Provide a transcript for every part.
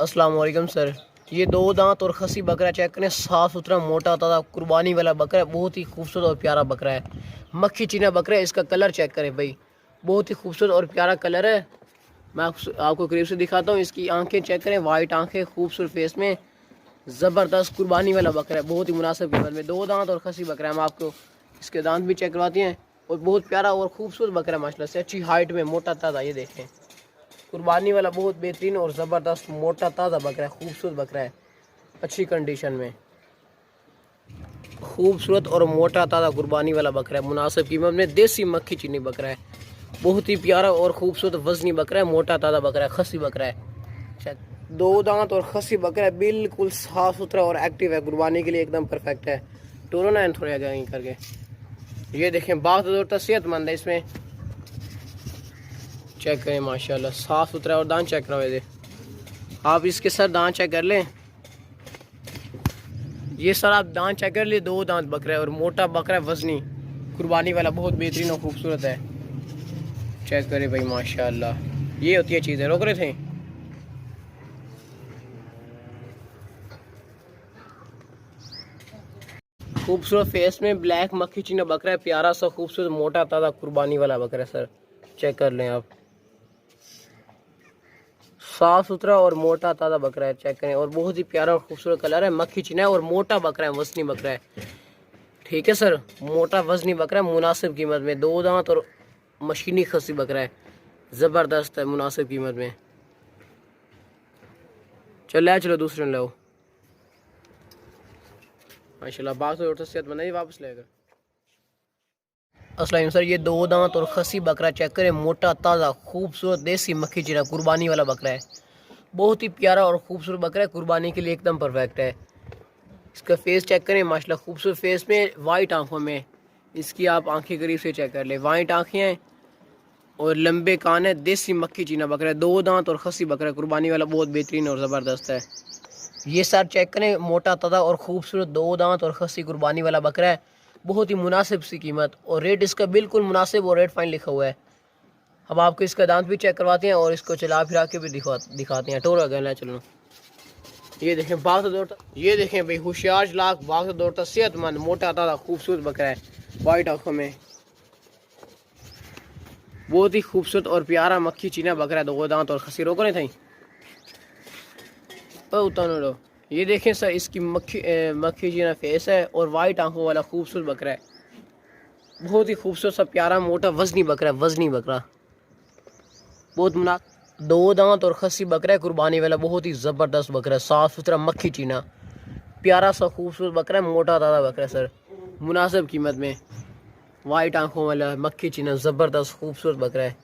अस्सलाम वालेकुम सर। ये दो दांत और खसी बकरा चेक करें, साफ़ सुथरा मोटा ताज़ा कुर्बानी वाला बकरा है। बहुत ही खूबसूरत और प्यारा बकरा है, मक्खी चीना बकरा है। इसका कलर चेक करें भाई, बहुत ही खूबसूरत और प्यारा कलर है। मैं आपको करीब से दिखाता हूँ। इसकी आंखें चेक करें, वाइट आंखें, खूबसूरत फेस में, ज़बरदस्त कुर्बानी वाला बकरा है। बहुत ही मुनासिब कीमत में दो दांत और खसी बकरा है। हम आपको इसके दांत भी चेक करवाते हैं। और बहुत प्यारा और खूबसूरत बकरा है माशाल्लाह से, अच्छी हाइट में, मोटा ताज़ा। ये देखें, कुर्बानी वाला बहुत बेहतरीन और ज़बरदस्त मोटा ताज़ा बकरा है, खूबसूरत बकरा है, अच्छी कंडीशन में, खूबसूरत और मोटा ताज़ा कुर्बानी वाला बकरा है, मुनासिब कीमत में, देसी मक्खी चीनी बकरा है। बहुत ही प्यारा और खूबसूरत वज़नी बकरा है, मोटा ताज़ा बकरा है, खसी बकरा है। दो दांत और खसी बकरा है, बिल्कुल साफ़ सुथरा और एक्टिव है, कुर्बानी के लिए एकदम परफेक्ट है। टोरो ना थोड़ा आगे करके ये देखें, बात तो सेहतमंद है। इसमें चेक करें माशाल्लाह, साफ़ सुथरा। और दांत चेक करवाए दे आप, इसके सर दांत चेक कर लें। ये सर आप दांत चेक कर लिए, दो दांत बकरा है और मोटा बकरा है, वजनी, कुर्बानी वाला, बहुत बेहतरीन और खूबसूरत है। चेक करें भाई माशाल्लाह, ये होती है चीज़ें। रोक रहे थे। खूबसूरत फेस में ब्लैक मक्खी चीना बकरा है, प्यारा सा खूबसूरत मोटा ताज़ा कुर्बानी वाला बकरा है सर। चेक कर लें आप, साफ सुथरा और मोटा ताज़ा बकरा है। चेक करें, और बहुत ही प्यारा और खूबसूरत कलर है, मक्खी चीना है और मोटा बकरा है, वजनी बकरा है। ठीक है सर, मोटा वजनी बकरा है, मुनासिब कीमत में, दो दांत और मशीनी खसी बकरा है, ज़बरदस्त है, मुनासिब कीमत में। चलो दूसरे लो माशाल्लाह। बात तो सेहत बनाई, वापस लेकर। अस्सलाम सर, ये दो दांत और खसी बकरा चेक करें, मोटा ताज़ा खूबसूरत देसी मक्खी चीना कुर्बानी वाला बकरा है। बहुत ही प्यारा और खूबसूरत बकरा है, कुर्बानी के लिए एकदम परफेक्ट है। इसका फेस चेक करें माशाल्लाह, खूबसूरत फेस में, वाइट आंखों में। इसकी आप आंखें करीब से चेक कर ले, वाइट आंखें हैं और लंबे कान है, देसी मक्खी चीना बकरा है, दो दांत और खसी बकरा है, कुर्बानी वाला, बहुत बेहतरीन और ज़बरदस्त है। ये सर चेक करें, मोटा ताज़ा और खूबसूरत दो दांत और खसी कुर्बानी वाला बकरा है, बहुत ही मुनासिब सी कीमत, और रेट इसका बिल्कुल मुनासिब और रेट फाइन लिखा हुआ है। अब आपको इसका दांत भी चेक करवाते हैं और इसको चला फिरा के भी दिखाते हैं। टोरा गया चलो। ये देखें, बाग दौड़ता, ये देखें भाई, होशियार चलाक, बाग दौड़ता, सेहतमंद, मोटा ताज़ा खूबसूरत बकरा है, वाइट आंखों में, बहुत ही खूबसूरत और प्यारा मक्खी चीना बकरा है, दो दांत और खसी। रोको नहीं थी उतारो। ये देखें सर, इसकी मक्खी चीना फेस है और वाइट आंखों वाला खूबसूरत बकरा है, बहुत ही खूबसूरत सा प्यारा मोटा वजनी बकरा है, वजनी बकरा, बहुत मुना। दो दांत और खसी बकरा है, कुर्बानी वाला, बहुत ही ज़बरदस्त बकरा है, साफ़ सुथरा मक्खी चीना, प्यारा सा खूबसूरत बकरा है, मोटा ताज़ा बकरा है सर, मुनासिब कीमत में, वाइट आंखों वाला मक्खी चीना, ज़बरदस्त खूबसूरत बकरा है,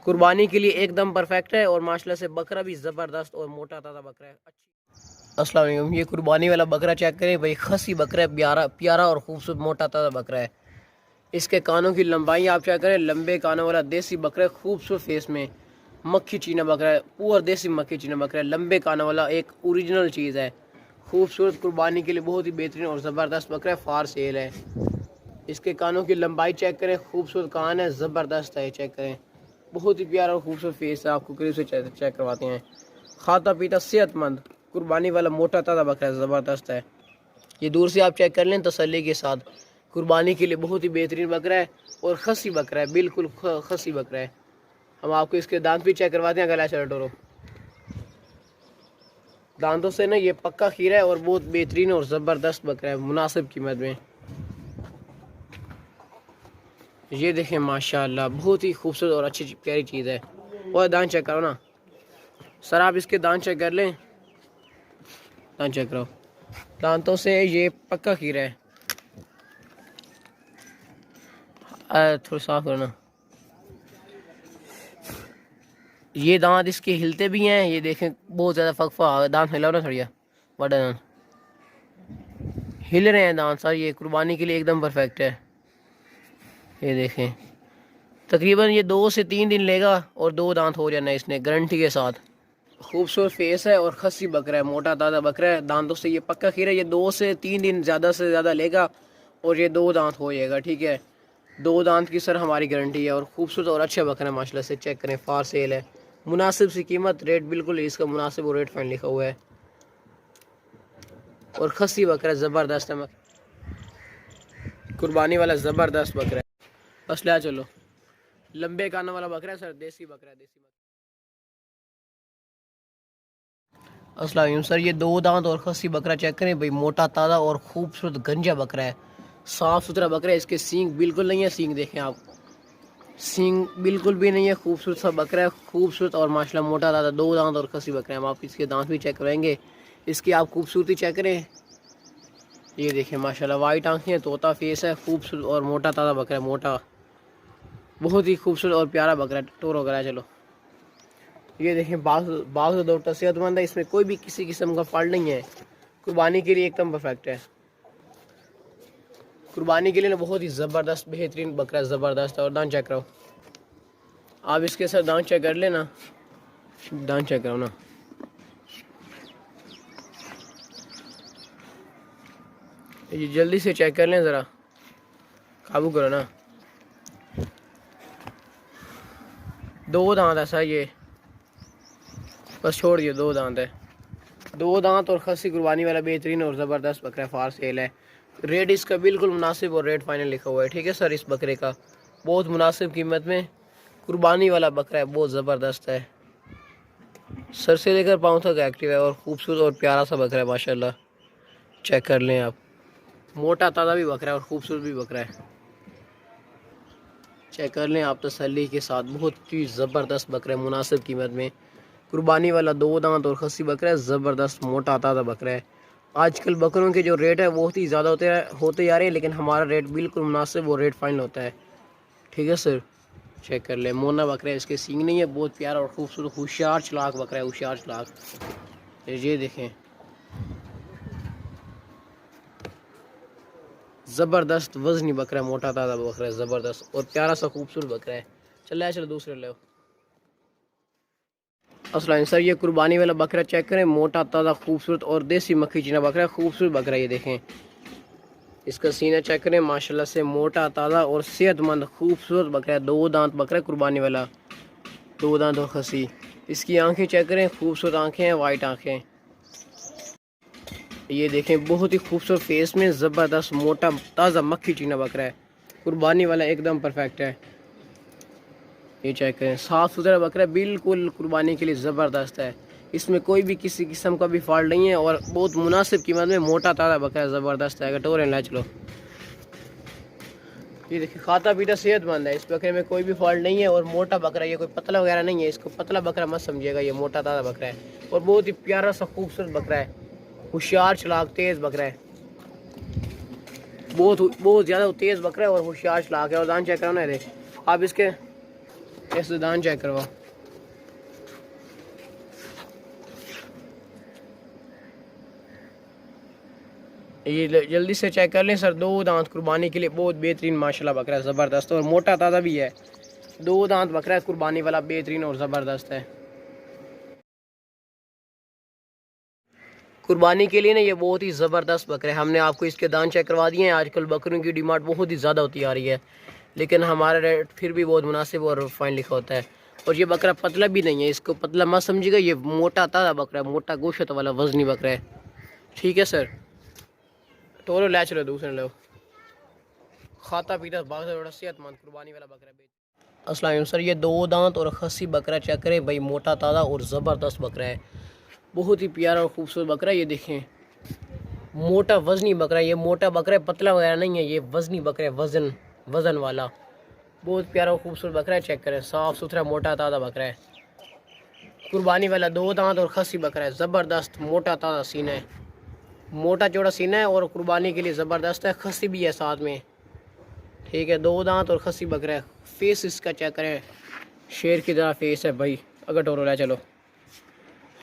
कुर्बानी के लिए एकदम परफेक्ट है। और माशाल्लाह से बकरा भी ज़बरदस्त और मोटा ताज़ा बकरा है। अस्सलाम वालेकुम, ये कुर्बानी वाला बकरा चेक करें भाई, खसी बकरा है, प्यारा प्यारा और खूबसूरत मोटा ताज़ा बकरा है। इसके कानों की लंबाई आप चेक करें, लंबे कानों वाला देसी बकरा है, खूबसूरत फेस में, मक्खी चीना बकरा है, पूरा देसी मक्खी चीना बकरा है, लंबे कानों वाला, एक ओरिजिनल चीज़ है, खूबसूरत, कुर्बानी के लिए बहुत ही बेहतरीन और ज़बरदस्त बकरा है, फार सेल है। इसके कानों की लंबाई चेक करें, खूबसूरत कान है, ज़बरदस्त है, चेक करें, बहुत ही प्यारा और खूबसूरत फेस है। आपको करीब से चेक करवाते हैं। खाता पीता सेहतमंद, कुर्बानी वाला, मोटा ताज़ा बकरा है, ज़बरदस्त है। ये दूर से आप चेक कर लें तसल्ली के साथ, कुर्बानी के लिए बहुत ही बेहतरीन बकरा है और खसी बकरा है, बिल्कुल खसी बकरा है। हम आपको इसके दांत भी चेक करवाते हैं। गला चलो डोरो, दांतों से ना ये पक्का खीरा है और बहुत बेहतरीन और ज़बरदस्त बकरा है, मुनासिब कीमत में। ये देखें माशाल्लाह, बहुत ही खूबसूरत और अच्छी प्यारी चीज़ है। और दांत चेक करो ना सर, आप इसके दांत चेक कर लें, दांत चेक करो, दांतों से ये पक्का खीरा है। थोड़ा साफ करो ना, ये दांत इसके हिलते भी हैं, ये देखें, बहुत ज़्यादा फकफा, दांत हिलाओ ना थोड़ा, बड़ा दांत हिल रहे हैं दांत सर, ये कुर्बानी के लिए एकदम परफेक्ट है। ये देखें, तकरीबन ये 2 से 3 दिन लेगा और दो दांत हो जाना है इसने, गारंटी के साथ। खूबसूरत फेस है और खसी बकरा है, मोटा ताज़ा बकरा है, दांतों से ये पक्का खीरा, ये 2 से 3 दिन ज़्यादा से ज़्यादा लेगा और ये दो दांत हो जाएगा। ठीक है, दो दांत की सर हमारी गारंटी है और खूबसूरत और अच्छा बकरा है माशाल्लाह से। चेक करें, फार सेल है, मुनासिब सी कीमत, रेट बिल्कुल इसका मुनासिब और रेट फाइन लिखा हुआ है। और खस्सी बकरा ज़बरदस्त है, कुर्बानी वाला ज़बरदस्त बकरा है। बस ले चलो, लंबे कानों वाला बकरा है सर, देसी बकरा है, देसी बकरा। अस्सलाम वालेकुम सर, ये 2 दांत और खस्सी बकरा चेक करें भाई, मोटा ताज़ा और खूबसूरत गंजा बकरा है, साफ़ सुथरा बकरा है। इसके सींग बिल्कुल नहीं है, सींग देखें आप, सींग बिल्कुल भी नहीं है, खूबसूरत सा बकरा है, खूबसूरत और माशाल्लाह मोटा ताज़ा 2 दांत और खस्सी बकरा है। हम आप इसके दांत भी चेक करेंगे, इसकी आप खूबसूरती चेक करें। ये देखें माशाल्लाह, वाइट आंखें हैं, तोता फेस है, खूबसूरत और मोटा ताज़ा बकरा है, मोटा, बहुत ही खूबसूरत और प्यारा बकरा है, टोर वगैरह। चलो ये देखें, बाल तो 2 सेहतमंद है, इसमें कोई भी किसी किस्म का फॉल्ट नहीं है, कुर्बानी के लिए एकदम परफेक्ट है। कुर्बानी के लिए ना बहुत ही ज़बरदस्त बेहतरीन बकरा, ज़बरदस्त है। और दांत चेक करो आप इसके साथ, दांत चेक कर लेना, दांत चेक करो ना, ये जल्दी से चेक कर लें ज़रा, काबू करो ना। 2 दांत ऐसा, ये बस छोड़ दियो, 2 दांत है, 2 दांत और खस्सी कुर्बानी वाला बेहतरीन और ज़बरदस्त बकरा फार सेल है। रेट इसका बिल्कुल मुनासिब और रेट फाइनल लिखा हुआ है, ठीक है सर। इस बकरे का बहुत मुनासिब कीमत में कुर्बानी वाला बकरा है, बहुत ज़बरदस्त है, सर से लेकर पाँव तक एक्टिव है और ख़ूबसूरत और प्यारा सा बकरा है माशाल्लाह। चेक कर लें आप, मोटा ताज़ा भी बकरा है और ख़ूबसूरत भी बकरा है, चेक कर लें आप तसल्ली के साथ। बहुत ही ज़बरदस्त बकरा है, मुनासिब कीमत में कुर्बानी वाला 2 दांत और खस्सी बकरा है, ज़बरदस्त मोटा ताज़ा बकरा है। आजकल बकरों के जो रेट है बहुत ही ज़्यादा होते जा रहे हैं, लेकिन हमारा रेट बिल्कुल मुनासिब और रेट फाइनल होता है, ठीक है सर। चेक कर ले, मोना बकरा है, इसके सींग नहीं है, बहुत प्यारा और खूबसूरत होशियार चलाक बकरा है, होशियार चलाक। ये देखें, ज़बरदस्त वज़नी बकरा है, मोटा ताज़ा बकरा है, ज़बरदस्त और प्यारा सा खूबसूरत बकरा है। चलो दूसरे ले। अस्सलाम सर, ये कुर्बानी वाला बकरा चेक करें, मोटा ताज़ा खूबसूरत और देसी मक्खी चीना बकरा है, खूबसूरत बकरा। ये देखें, इसका सीना चेक करें, माशाल्लाह से मोटा ताज़ा और सेहतमंद खूबसूरत बकरा है, 2 दांत बकरा है कुर्बानी वाला, 2 दांत और खसी। इसकी आंखें चेक करें, खूबसूरत आंखें हैं, वाइट आंखें। ये देखें, बहुत ही खूबसूरत फेस में ज़बरदस्त मोटा ताज़ा मक्खी चीना बकरा है, कुर्बानी वाला एकदम परफेक्ट है। ये चेक करें, साफ़ सुथरा बकरा है, बिल्कुल कुर्बानी के लिए ज़बरदस्त है, इसमें कोई भी किसी किस्म का भी फॉल्ट नहीं है और बहुत मुनासिब कीमत में मोटा ताज़ा बकरा है, ज़बरदस्त है। कटोरे ला चलो। ये देखिए, खाता पीता सेहतमंद है, इस बकरे में कोई भी फॉल्ट नहीं है और मोटा बकरा है, ये कोई पतला वगैरह नहीं है, इसको पतला बकरा मत समझिएगा, ये मोटा ताज़ा बकरा है और बहुत ही प्यारा सा खूबसूरत बकरा है, होशियार चलाक तेज़ बकरा है, बहुत ज़्यादा तेज़ बकरा है और होशियार चलाक है। और दान चेक करो ना, देख आप इसके ऐसे दान चेक करवाओ, ये जल्दी से चेक कर लें सर। 2 दांत कुर्बानी के लिए बहुत बेहतरीन माशाल्लाह बकरा है, ज़बरदस्त और मोटा ताज़ा भी है, 2 दांत बकरा है कुर्बानी वाला, बेहतरीन और ज़बरदस्त है। कुर्बानी के लिए ना ये बहुत ही ज़बरदस्त बकरा है, हमने आपको इसके दांत चेक करवा दिए हैं। आजकल बकरियों की डिमांड बहुत ही ज़्यादा होती आ रही है, लेकिन हमारा रेट फिर भी बहुत मुनासिब और फाइन लिखा होता है। और ये बकरा पतला भी नहीं है, इसको पतला मत समझिएगा, ये मोटा ताज़ा बकरा है, मोटा गोश्त वाला वजनी बकरा है, ठीक है सर। टोरो ले चलो, दूसरे लो, खाता पीता बाग सेहतमंद कुर्बानी वाला बकरा है। अस्सलाम वालेकुम सर, ये 2 दांत और खस्सी बकरा चेक करें भाई, मोटा ताज़ा और ज़बरदस्त बकरा है, बहुत ही प्यारा और खूबसूरत बकरा है। ये देखें, मोटा वज़नी बकरा है, ये मोटा बकरा है, पतला वगैरह नहीं है, ये वज़नी बकरा है, वज़न वाला, बहुत प्यारा और खूबसूरत बकरा है। चेक करें, साफ़ सुथरा मोटा ताज़ा बकरा है, कुर्बानी वाला 2 दांत और खस्सी बकरा है, ज़बरदस्त मोटा ताज़ा सीना है, मोटा चौड़ा सीना है और कुर्बानी के लिए ज़बरदस्त है, खस्सी भी है साथ में, ठीक है। 2 दांत और खस्सी बकरा है, फेस इसका चेक करें, शेर की तरह फेस है भाई, अगर टोरो ले चलो,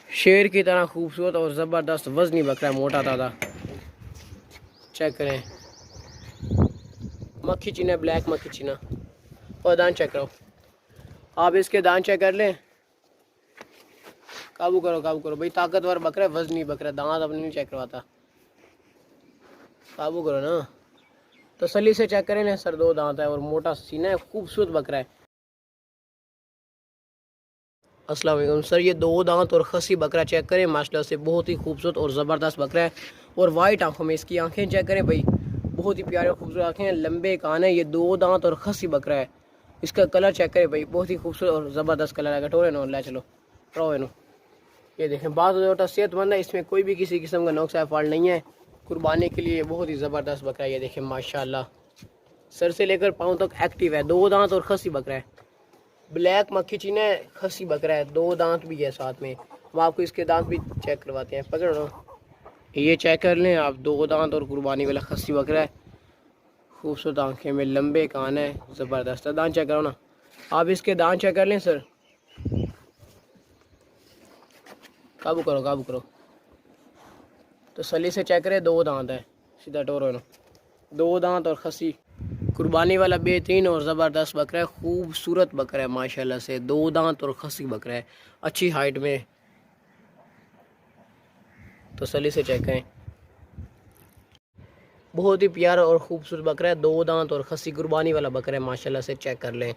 शेर की तरह खूबसूरत और ज़बरदस्त वज़नी बकरा है, मोटा ताज़ा। चेक करें, मक्खी चीना, ब्लैक मक्खी चीना। और दांत चेक करो आप, इसके दांत चेक कर लें, काबू करो भाई, ताकतवर बकरा है, वज़नी बकरा है, दांत अपने नहीं चेक करवाता, काबू करो ना, तसल्ली से चेक करें ना सर। 2 दांत है और मोटा सीना है, खूबसूरत बकरा है। अस्सलाम वालेकुम सर, ये 2 दांत और खसी बकरा चेक करें माशाल्लाह से, बहुत ही खूबसूरत और ज़बरदस्त बकरा है। और वाइट आंखों में इसकी आंखें चेक करें भाई, बहुत ही प्यारे और खूबसूरत आंखें हैं, लंबे कान है। ये 2 दांत और खसी बकरा है। इसका कलर चेक करें भाई, बहुत ही खूबसूरत और ज़बरदस्त कलर है। टोरे नो ले चलो रो नो, ये देखें बात जोटा सेहतमंद है, इसमें कोई भी किसी किस्म का नुक्स या फॉल्ट नहीं है। कुर्बानी के लिए बहुत ही ज़बरदस्त बकरा है। ये देखें माशाल्लाह, सर से लेकर पाँव तक एक्टिव है। 2 दांत और खसी बकरा है। ब्लैक मक्खी चीना है, खसी बकरा है, 2 दांत भी है साथ में। हम आपको इसके दांत भी चेक करवाते हैं, पकड़ लो ये चेक कर लें आप। 2 दांत और कुर्बानी वाला खसी बकरा है, खूबसूरत आंखें में, लंबे कान है, ज़बरदस्त। दांत चेक करो ना आप, इसके दांत चेक कर लें सर। काबू करो काबू करो, तसल्ली से चेक करें। 2 दांत है, सीधा टोरो ना, 2 दांत और खसी कुर्बानी वाला बेहतरीन और ज़बरदस्त बकरा है। खूबसूरत बकरा है माशाल्लाह से, 2 दांत और खसी बकरा है, अच्छी हाइट में। तसल्ली से चेक करें, बहुत ही प्यारा और खूबसूरत बकरा है। 2 दांत और खसी कुर्बानी वाला बकरा है माशाल्लाह से, चेक कर लें।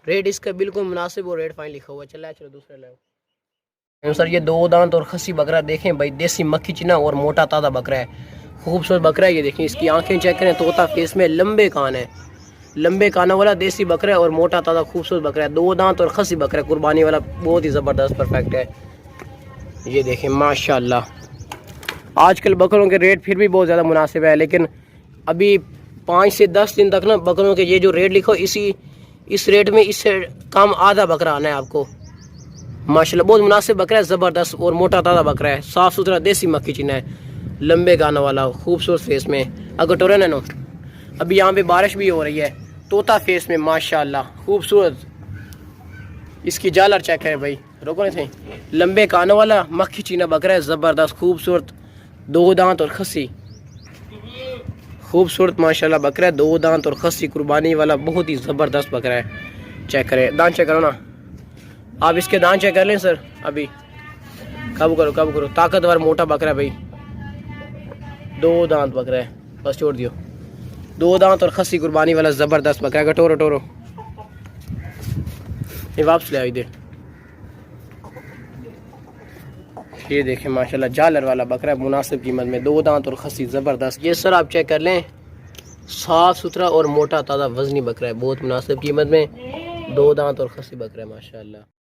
रेट इसका बिल्कुल मुनासिब और रेट फाइन लिखा हुआ है। चलो दूसरे ले सर, ये 2 दांत और खसी बकरा देखें भाई, देसी मक्खी चीना और मोटा ताज़ा बकरा है, खूबसूरत बकरा है। ये देखें इसकी आंखें चेक करें, तोता फेस में, लंबे कान है, लंबे कानों वाला देसी बकरा है और मोटा ताज़ा खूबसूरत बकरा है। 2 दांत और खसी बकरा है, कुर्बानी वाला, बहुत ही ज़बरदस्त परफेक्ट है। ये देखें माशाल्लाह, आजकल बकरों के रेट फिर भी बहुत ज़्यादा मुनासिब है, लेकिन अभी 5 से 10 दिन तक ना बकरों के ये जो रेट लिखो, इस रेट में इससे कम आधा बकरा आना है आपको। माशाल्लाह बहुत मुनासिब बकरा है, ज़बरदस्त और मोटा ताज़ा बकरा है, साफ़ सुथरा देसी मक्खी चीना है, लंबे कानों वाला, खूबसूरत फेस में। अगर टोरे ना नो, अभी यहाँ पे बारिश भी हो रही है, तोता फेस में माशाल्लाह खूबसूरत। इसकी जालर चेक करें भाई, रोको नहीं थे, लंबे कानों वाला मक्खी चीना बकरा है, ज़बरदस्त खूबसूरत, 2 दांत और खसी, खूबसूरत माशाल्लाह बकरा है, 2 दांत और खसी कुर्बानी वाला, बहुत ही ज़बरदस्त बकरा है। चेक करें, दांत चेक करो ना आप, इसके दांत चेक कर लें सर। अभी काबू करो, ताकतवर मोटा बकरा है भाई, 2 दांत बकरा है, बस छोड़ दियो। 2 दांत और खसी कुर्बानी वाला ज़बरदस्त बकरा है। टोरो ये वापस ले आई दे। ये देखें माशाल्लाह, जालर वाला बकरा है, मुनासिब कीमत में, 2 दांत और खसी, ज़बरदस्त। ये सर आप चेक कर लें, साफ़ सुथरा और मोटा ताज़ा वज़नी बकरा है, बहुत मुनासिब कीमत में, 2 दांत और खसी बकरा है माशाल्लाह।